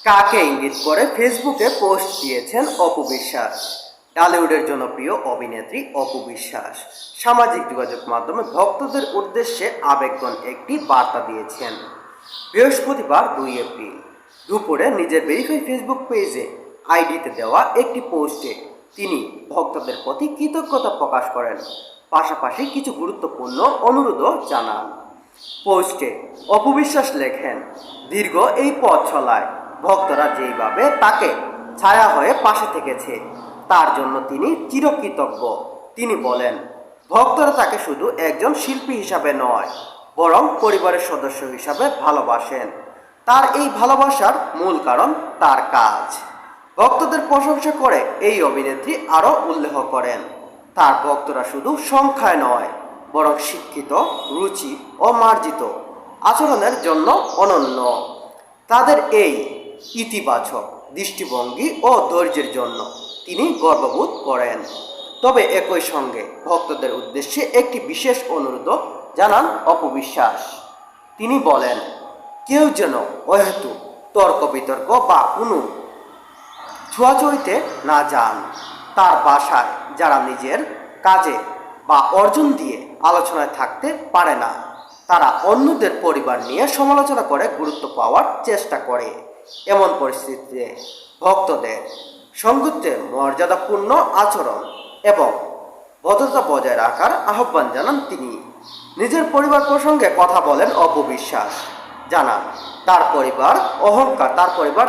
কাকে ইঙ্গিত করে ফেসবুকে পোস্ট দিয়েছেন অপু বিশ্বাস। টলিউডের জনপ্রিয় অভিনেত্রী অপু বিশ্বাস সামাজিক যোগাযোগ মাধ্যমে ভক্তদের উদ্দেশ্যে আবেগঘন একটি বার্তা দিয়েছেন। বৃহস্পতিবার 2 এপ্রিল দুপুরে নিজের ভেরিফাই ফেসবুক পেজে আইডিতে দেওয়া একটি পোস্টে তিনি ভক্তদের প্রতি কৃতজ্ঞতা প্রকাশ করেন, পাশাপাশি কিছু গুরুত্বপূর্ণ অনুরোধও জানান। পোস্টে অপু বিশ্বাস লেখেন, দীর্ঘ এই পথ চলায় ভক্তরা যেইভাবে তাকে ছায়া হয়ে পাশে থেকেছে তার জন্য তিনি চিরকৃতজ্ঞ। তিনি বলেন, ভক্তরা তাকে শুধু একজন শিল্পী হিসাবে নয়, বরং পরিবারের সদস্য হিসাবে ভালোবাসেন। তার এই ভালোবাসার মূল কারণ তার কাজ। ভক্তদের প্রশংসা করে এই অভিনেত্রী আরও উল্লেখ করেন, তার ভক্তরা শুধু সংখ্যায় নয়, বরং শিক্ষিত, রুচি ও মার্জিত আচরণের জন্য অনন্য। তাদের এই ইতিবাচক দৃষ্টিভঙ্গি ও ধৈর্যের জন্য তিনি গর্ববোধ করেন। তবে একই সঙ্গে ভক্তদের উদ্দেশ্যে একটি বিশেষ অনুরোধ জানান অপু বিশ্বাস। তিনি বলেন, কেউ যেন অহেতুক তর্ক বিতর্ক বা কোনো ছোঁয়াছুঁইতে না যান। তার বাসায় যারা নিজের কাজে বা অর্জন দিয়ে আলোচনায় থাকতে পারে না, তারা অন্যদের পরিবার নিয়ে সমালোচনা করে গুরুত্ব পাওয়ার চেষ্টা করে। এমন পরিস্থিতিতে ভক্তদের সঙ্গীতে মর্যাদাপূর্ণ আচরণ এবং ভদ্রতা বজায় রাখার আহ্বান জানান তিনি। নিজের পরিবার প্রসঙ্গে কথা বলেন অপু বিশ্বাস, জানান তার পরিবার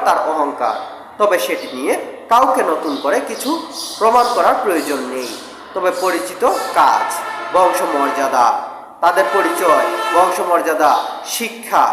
তার অহংকার, তবে সেটি নিয়ে কাউকে নতুন করে কিছু প্রমাণ করার প্রয়োজন নেই। তবে পরিচিত কাজ, বংশমর্যাদা, তাদের পরিচয়, বংশমর্যাদা, শিক্ষা